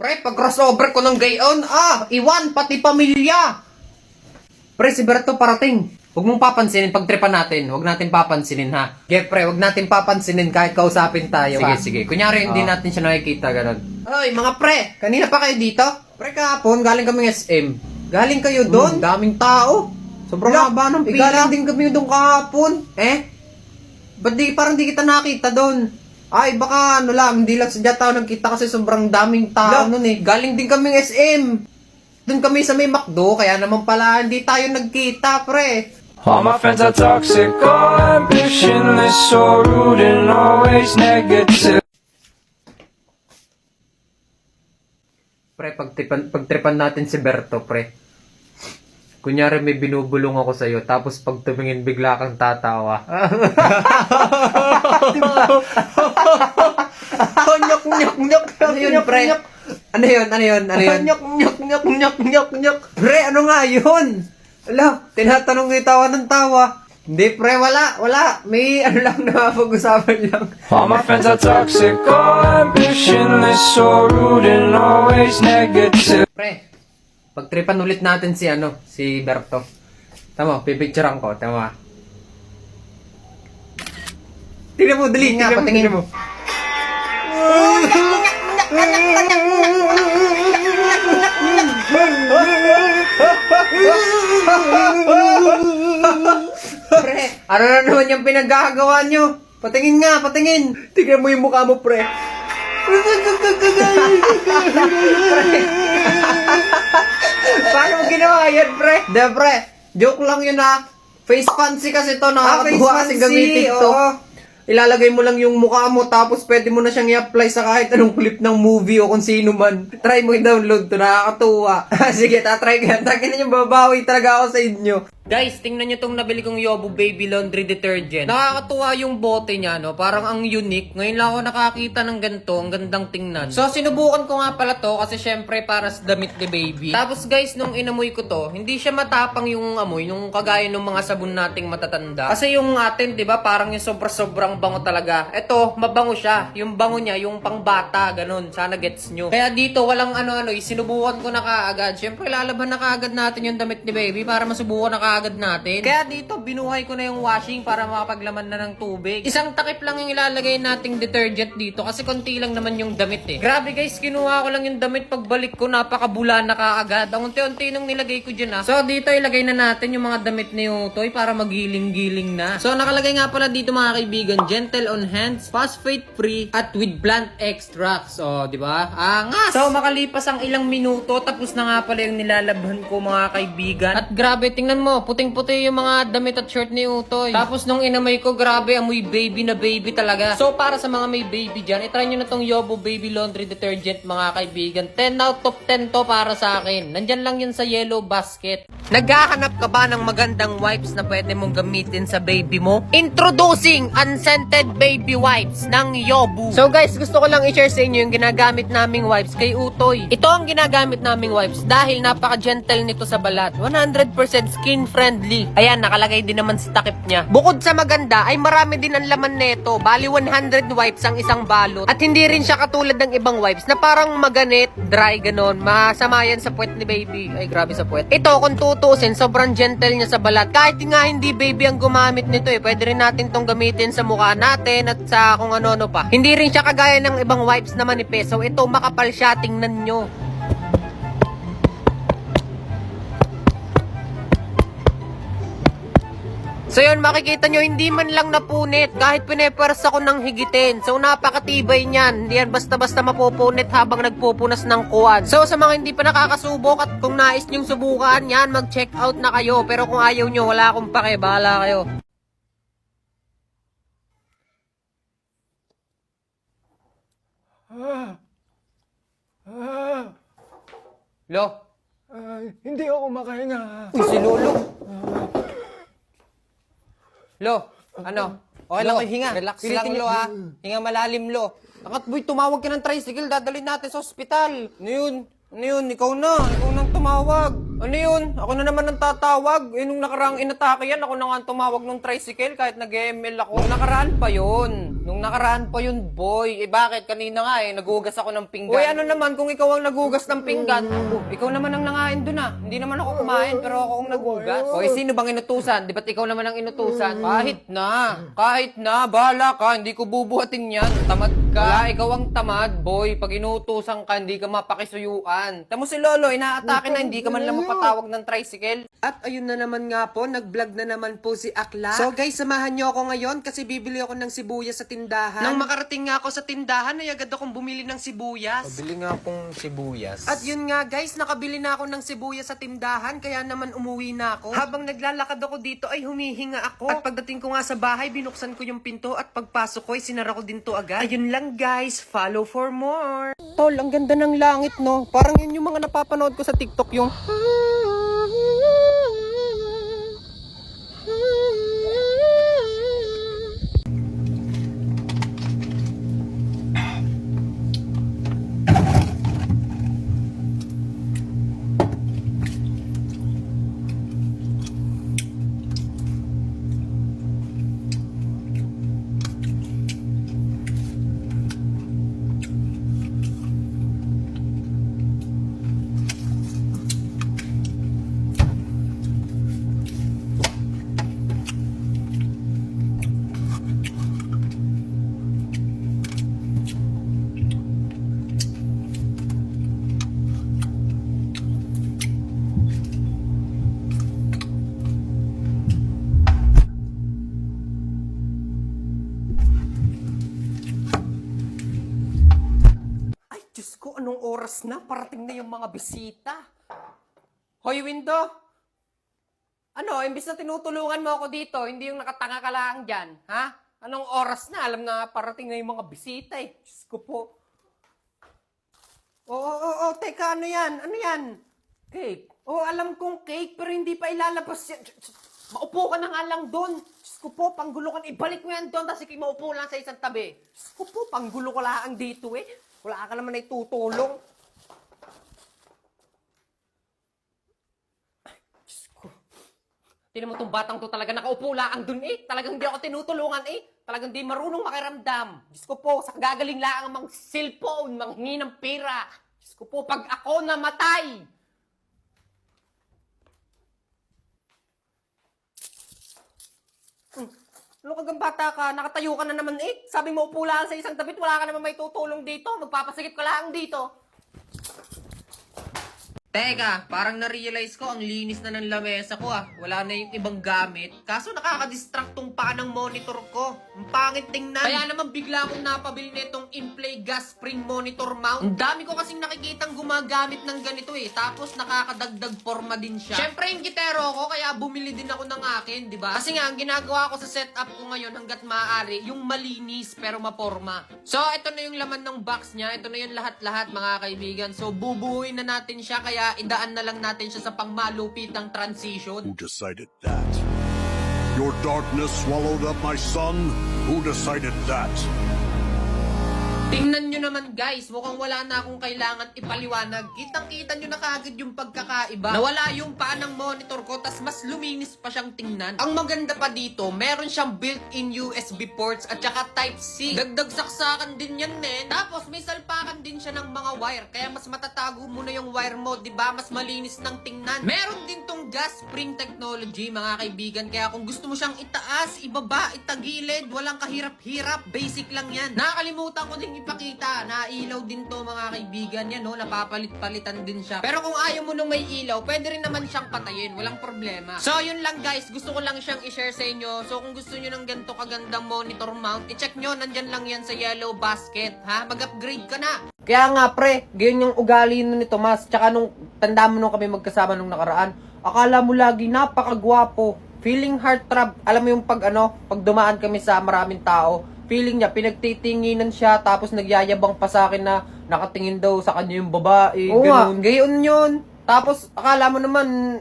Pre, pag crossover ko ng gayon, iwan, pati pamilya. Pre, si Berto parating. Huwag mong papansinin, pagtripan natin. Huwag natin papansinin, ha? Okay, pre, huwag natin papansinin kahit kausapin tayo. Sige, sige. Kunyari, hindi natin siya nakikita, ganun. Ay, mga pre, kanina pa kayo dito? Pre, kahapon, galing kaming SM. Galing kayo doon? Daming tao. Sobrang haba ng pila. Galing din kami doon kahapon. Ba't parang di kita nakita doon? Ay, baka hindi lang sadya tao nagkita kasi sobrang daming tao nun eh. Galing din kaming SM. Doon kami sa may McDo, kaya naman pala hindi tayo nagkita, pre. All my friends are toxic, all ambitionless, so rude and always negative. Pre, pagtripan natin si Berto, pre. Kunyari may binubulong ako sa'yo, tapos pag tumingin bigla kang tatawa. Nyok, nyok, nyok. Ano yun, pre? Ano yun? Nyok, nyok, nyok, nyok, nyok, nyok. Pre, ano nga yun? Ala, tinatanong ko yung tawa ng tawa. Hindi, pre, wala. May lang na pag-usapan lang. All my friends are toxic, all ambitionless, so rude and always negative. Pre, pagtripan ulit natin si Berto. Tama, pipicturean ko, tama. Tingnan mo, dali nga, patingin mo. Pre, ano na naman yung pinagkakagawa nyo? Patingin nga, patingin. Tignan mo yung mukha mo, pre. Paano mo ginawa yan, pre? De, pre, joke lang yun ha. Face fancy kasi to, nakakatuwa kasi gamitin to. Ilalagay mo lang yung mukha mo tapos pwede mo na siyang i-apply sa kahit anong clip ng movie o kung sino man. Try mo i-download to, nakakatuwa. Sige, tatry ko yan. Takin na yung babawi talaga ako sa inyo. Guys, tingnan nyo tong nabili kong Yobo Baby Laundry Detergent. Nakakatuwa yung bote niya, no? Parang ang unique. Ngayon lang ako nakakita ng ganito. Ang gandang tingnan. So, sinubukan ko nga pala to kasi syempre para sa damit ni baby. Tapos guys, nung inamoy ko to, hindi siya matapang yung amoy, yung kagaya ng mga sabon nating matatanda. Kasi yung atin, di ba, parang yung sobrang bango talaga. Ito, mabango siya. Yung bango niya, yung pangbata, ganun. Sana gets nyo. Kaya dito, walang sinubukan ko na kaagad. Syempre, lalaban na kaagad natin yung damit ni baby para masubukan na kaagad natin. Kaya dito, binuhay ko na yung washing para makapaglaman na ng tubig. Isang takip lang yung ilalagay nating detergent dito kasi konti lang naman yung damit eh. Grabe guys, kinuha ko lang yung damit, pagbalik ko, napakabula na kaagad. Ang unti-unti nung nilagay ko dyan So dito, ilagay na natin yung mga damit ni Utoy para maghiling-giling na. So nakalagay nga pala dito mga kaibigan, gentle on hands, phosphate free, at with plant extracts. O, di ba? Angas! So makalipas ang ilang minuto, tapos na nga pala yung nilalabhan ko mga kaibigan. At grabe, tingnan mo, puting-puti yung mga damit at shirt ni Utoy. Tapos nung inamay ko, grabe, amoy baby na baby talaga. So para sa mga may baby dyan, itry nyo na tong Yobo Baby Laundry Detergent mga kaibigan. 10 out of 10 to para sa akin. Nandyan lang yun sa yellow basket. Naghahanap ka ba ng magandang wipes na pwede mong gamitin sa baby mo? Introducing unscented baby wipes ng Yobo. So guys, gusto ko lang i-share sa inyo yung ginagamit naming wipes kay Utoy. Ito ang ginagamit naming wipes dahil napaka-gentle nito sa balat. 100% skin friendly. Ayan, nakalagay din naman sa takip niya. Bukod sa maganda, ay marami din ang laman nito. Bali 100 wipes ang isang balot. At hindi rin siya katulad ng ibang wipes na parang maganit, dry, ganon. Masama yan sa puwet ni baby. Ay, grabe sa puwet. Ito, kung tutusin, sobrang gentle niya sa balat. Kahit nga hindi baby ang gumamit nito pwede rin natin tong gamitin sa mukha natin at sa kung ano-ano pa. Hindi rin siya kagaya ng ibang wipes na manipis. So, ito, makapal siya. Tingnan nyo. So yun, makikita nyo, hindi man lang napunit kahit pinepersa ko ng higitin. So napakatibay niyan. Hindi yan basta-basta mapupunit habang nagpupunas ng kuwan. So sa mga hindi pa nakakasubok at kung nais nyong subukan, yan, mag-check out na kayo. Pero kung ayaw nyo, wala akong pake, bahala kayo. Lo? Hindi ako makahinga. Uy, si Lolo. Lo, ano? Okay lang, hinga. Relax lang, Lo, ha? Hinga malalim, Lo. Angat, boy, tumawag ka ng tricycle. Dadalhin natin sa ospital. Ano yun? Ikaw na. Ikaw nang tumawag. Ano yun? Ako na naman ang tatawag. Eh, nung nakaraang inatake yan, ako na nga ang tumawag ng tricycle kahit nag-ML ako. Nung nakaraan pa yun, boy. Eh bakit? Kanina nga nagugas ako ng pinggan. Uy, ano naman kung ikaw ang nagugas ng pinggan? Ikaw naman ang nangain dun ah. Hindi naman ako kumain, pero ako ang nagugas. Oy, sino bang inutusan? Di ba't ikaw naman ang inutusan? Kahit na, bahala ka. Hindi ko bubuhatin yan. Tamad ka. Wala, ikaw ang tamad, boy. Pag inutusan ka, hindi ka mapakisuyuan. Tamo si Lolo, inaatake na, hindi ka man lang mapatawag ng tricycle. At ayun na naman nga po, nag-vlog na naman po si Akla. So guys, samahan nyo ako ngayon kasi bibili ako ng sibuyas sa tindahan. Nang makarating nga ako sa tindahan, ay agad akong bumili ng sibuyas. Bili nga akong sibuyas. At yun nga guys, nakabili na ako ng sibuyas sa tindahan, kaya naman umuwi na ako. Habang naglalakad ako dito ay humihinga ako. At pagdating ko nga sa bahay, binuksan ko yung pinto at pagpasok ko ay sinara ko din to agad. Ayun lang guys, follow for more. Tol, ang ganda ng langit no. Parang yun yung mga napapanood ko sa TikTok yung... Diyos ko, anong oras na? Parating na yung mga bisita. Hoy, Window! Ano, imbis na tinutulungan mo ako dito, hindi yung nakatanga ka lang dyan, ha? Anong oras na? Alam na parating na yung mga bisita eh. Diyos ko po. Oo, teka, ano yan? Ano yan? Cake. Oo, alam kong cake, pero hindi pa ilalabas yan. Maupo ka na nga lang doon. Diyos ko po, panggulo ka. Ibalik mo yan doon, tapos maupo lang sa isang tabi. Diyos ko po, panggulo ka lang dito eh. Wala ka naman ay tutulong. Ay, Diyos ko. Tinan mo itong batang to talaga nakaupo lang dun eh. Talagang di ako tinutulungan eh. Talagang di marunong makiramdam. Diyos ko po, sa gagaling lang ang mga cellphone, manghingi ng pera. Diyos ko po, pag ako namatay. Ano kagang bata ka? Nakatayo ka na naman eh. Sabi mo upo lang sa isang tapit, wala ka naman may tutulong dito. Magpapasigip ka lang dito. Teka, parang na-realize ko ang linis na ng lamesa ko ah. Wala na yung ibang gamit. Kaso nakaka-distract tong paa ng monitor ko. Ang pangit tingnan. Kaya naman bigla akong napabili nitong in-play gas spring monitor mount. Ang dami ko kasing nakikitang gumagamit ng ganito eh. Tapos nakakadagdag forma din siya. Syempre yung gitero ko, kaya bumili din ako ng akin, di ba? Kasi nga, ang ginagawa ko sa setup ko ngayon hanggat maaari, yung malinis pero maporma. So, ito na yung laman ng box niya. Ito na yung lahat-lahat mga kaibigan. So, bubuuin na natin siya kaya idaan na lang natin siya sa pangmalupitang transition. Who decided that? Your darkness swallowed up my son? Who decided that? Tingnan nyo naman guys, mukhang wala na akong kailangan ipaliwanag. Kitang-kita nyo na kaagad yung pagkakaiba. Nawala yung paa ng monitor ko, tas mas luminis pa siyang tingnan. Ang maganda pa dito, meron siyang built-in USB ports at saka Type-C. Dagdag saksakan din yan, men. Tapos may salpakan din siya ng mga wire, kaya mas matatago mo na yung wire mo, diba? Mas malinis ng tingnan. Meron din tong gas spring technology, mga kaibigan, kaya kung gusto mo siyang itaas, ibaba, itagilid, walang kahirap-hirap, basic lang yan. Nakakalimutan ko din ipakita na ilaw din to mga kaibigan yan, no? Napapalit-palitan din siya. Pero kung ayaw mo nung may ilaw, pwede rin naman siyang patayin, walang problema. So yun lang guys, gusto ko lang siyang i-share sa inyo. So kung gusto nyo ng ganito kagandang monitor mount, i-check nyo, nandyan lang yan sa yellow basket, ha? Mag-upgrade ka na. Kaya nga pre, ganyan yung ugali nun ni Tomas. Tsaka nung tanda mo nung kami magkasama nung nakaraan, akala mo lagi napakagwapo. Feeling heartthrob. Alam mo yung pag dumaan kami sa maraming tao, feeling niya, pinagtitinginan siya, tapos nagyayabang pa sa akin na nakatingin daw sa kanya yung babae. Oo ganun. Gayon yun. Tapos, akala mo naman,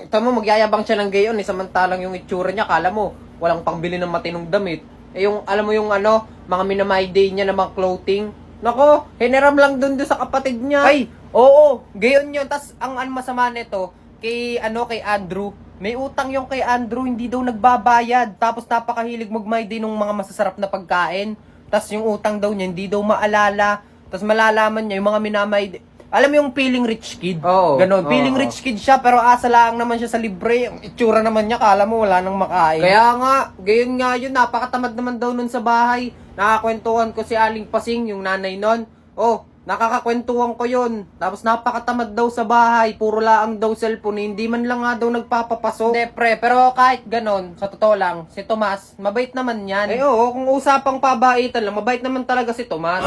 tama mo, magyayabang siya ng gayon, samantalang yung itsura niya, akala mo, walang pangbili ng matinong damit. Eh yung, alam mo yung mga minamay day niya na mga clothing. Nako, hiniram lang dun sa kapatid niya. Ay, oo, gayon yun. Tapos, ang masama nito, kay Andrew. May utang yung kay Andrew, hindi daw nagbabayad. Tapos napakahilig magmay din ng mga masasarap na pagkain. Tapos yung utang daw niya, hindi daw maalala. Tapos malalaman niya yung mga minamay. Alam mo yung feeling rich kid? Oo. Ganon. Oo, Feeling rich kid siya, pero asa lang naman siya sa libre. Yung itsura naman niya, kala mo wala nang makain. Kaya nga, gayon nga yun, napakatamad naman daw nun sa bahay. Nakakwentuhan ko si Aling Pasing, yung nanay nun. Oh, nakakakwentuhan ko yun. Tapos napakatamad daw sa bahay. Puro laang daw cellphone. Hindi man lang nga daw nagpapapasok. Hindi, pre. Pero kahit ganon, sa totoo lang, si Tomas, mabait naman yan. Eh oo, kung usapang pabaitan lang, mabait naman talaga si Tomas.